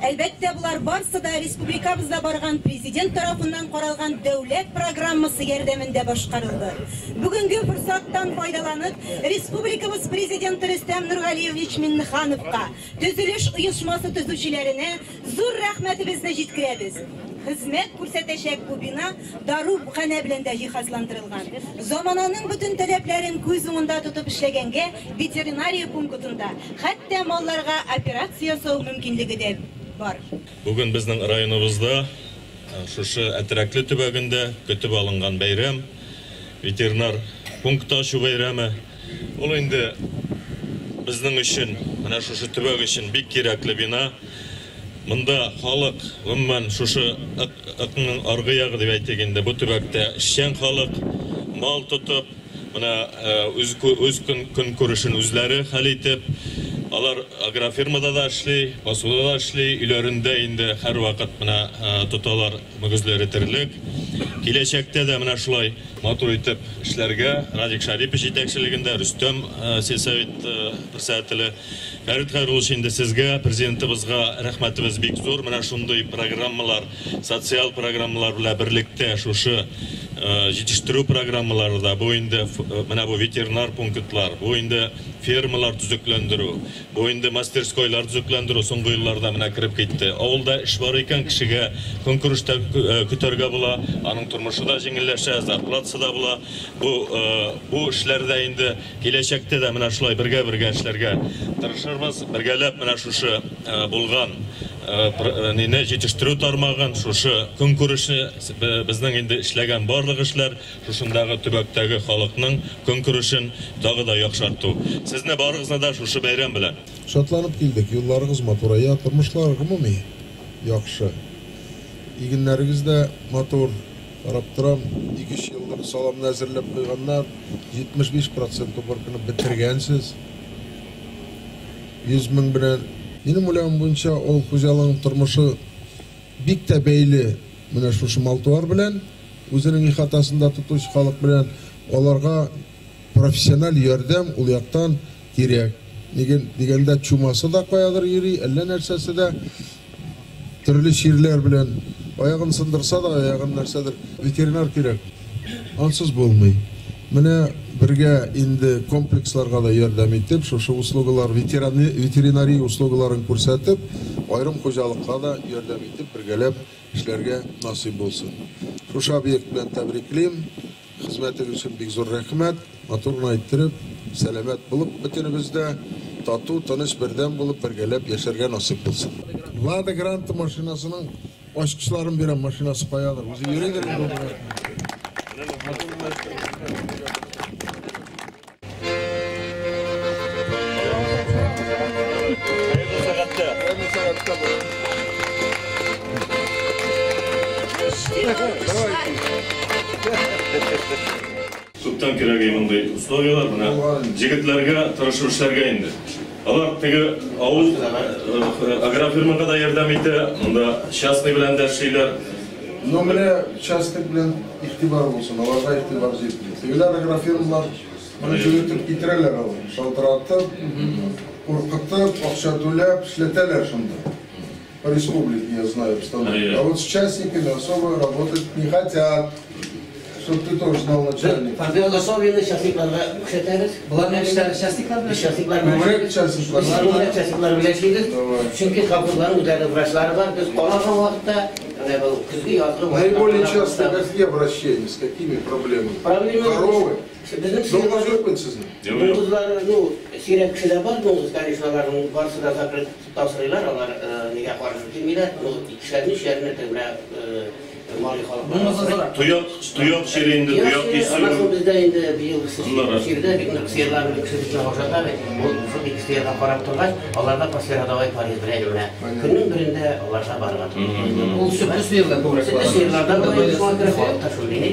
Әлбәттә, булар барысы да республикабызда барган президент тарафыннан каралган дәүләт программасы ярдәмендә башкарылды. Бүгенге форсаттан файдаланып, республикабыз президенты Рөстәм Нургалиевич Миннехановка, төзелеш оешмасы төзүчеләренә зур рәхмәтебезне җиткерәбез. Хезмәт күрсәтәчәк бу бина дарухана белән дә җиһазландырылган. Замананың бөтен таләпләрен күз уңында тотып эшләгәнгә ветеринария пунктында хәтта малларга операция ясау мөмкинлеге дә бар. Бүген безнең районыбызда шушы Әтрәкле төбәгендә көтеп алынган бәйрәм, ветеринар пункт ачу бәйрәме. Ул инде безнең өчен, менә шушы төбәк өчен бик кирәкле бина. Монда халык, гомумән шушы ыкның аргы ягы дип әйтгәндә, бу төбәктә эшчән халык мал тотып, менә үз көн күрешен үзләре хәл итеп, алар агрофирмада да эшли, посуда да эшли, өйләрендә инде һәр вакыт менә тоталар мөгезләре терлек. Киләчәктә дә менә шулай матур итеп эшләргә Радик Шарипов җитәкчелегендә Рөстәм сельсовет председателе Фәрит Хәйруллович, инде сезгә, президентыбызга рәхмәтебез бик зур. Менә шундый программалар, социаль программалар белән берлектә шушы җитештерү программалары да, бу инде менә бу ветеринар пунктлар, бу инде фермалар төзекләндерү, бу инде мастерскойлар төзекләндерү соңгы елларда менә кирип китте. Авылда эш бар икән, кешегә конкурста көтәргә була, аның тормышы да җиңелләшә, зарплатасы да була. Бу эшләрдә инде киләчәктә дә менә шулай бергә эшләргә тырышырбыз. Бергәләп менә шушы булган нене җитештерү тармагын, шушы конкурсны безнең инде эшләгән барлык эшләр шушындагы төбәктәге халыкның конкурсын тагы да яхшырту. Сезне барыгызны да шушы бәйрәм белән. Шатланып килдек. Юлларыгыз матурая, тормышларыгыз гомуми яхшы. Игеннәрегез дә матур. Карап торам, 2 еллык саламны әзерләп куйганнар, 75% убыркыны бетергәнсез. 100 мең белән. Минем уйлавым буенча, ул хуҗалыгының тормышы бик тә бәйле менә шушы малтуар белән, үзенең ихатасында тотучы халык белән, аларга профессиональ ярдәм ул яктан кирәк. Дигәндә чумасы да каядыр йөри, әллә нәрсәсе дә төрле ширләр белән аягын сындырса да, аягын нәрсәдер ветеринар кирәк. Ансыз булмый. Менә бергә инде комплексларга да ярдәм итеп, шушы услугалар, ветеринария услугаларын күрсәтеп, айрым хуҗалыкка да ярдәм итеп, бергәләп эшләргә насыйп булсын. Шушы объект белән тәбриклим. Хезмәтегез өчен бик зур рәхмәт. Матурны әйттереп, сәламәт булып, бөтенебездә тату, тыныч бердәм булып, бергәләп яшәргә насыйп булсын. Лада Гранта машинасының ачкычларын бирәм, машинасы каядыр. Үзе йөридер инде. Күптән кирәк мондай условиялар, менә җегетләргә тырышып эшләргә инде. Алар теге авыл агрофирмага да ярдәм итә, монда частный белән дә эшлиләр. Но менә частный белән игътибар булсын, аларга игътибар җитми. Тегеләр агрофирмалар моны җыйтып китерәләр алар. Шалтыратып, куркытып, акча түләп эшләтәләр шунда. По республике, я знаю, а вот с частниками особо работать не хотят. Чтобы ты тоже знал начальник. Особенно частникларга күрсәтәбез. Буларның эшләре частниклар белән. Частниклар белән эшлибез. Чөнки халыкларның үзләренең врачлары бар. Без калаган вакытта көзгә язгы. Наиболее часто какие обращения, с какими проблемами? Коровы. Долго жертвуются. Сирәк кешеләр бар, конечно, аларның барысы да закрыт тапшырыйлар, алар нигә каршы килмиләр. Кешеләрне эшләрне Туяк шире инде, туяк исү. Бездә инде быел ширдә бик нык сыерларны кешеләрне башата бит. Ул шул сыерга карап торгач, аларда посередовой париж белән. Көннең берендә аларга барган. Ул сыерларда булган халыкта шул дине.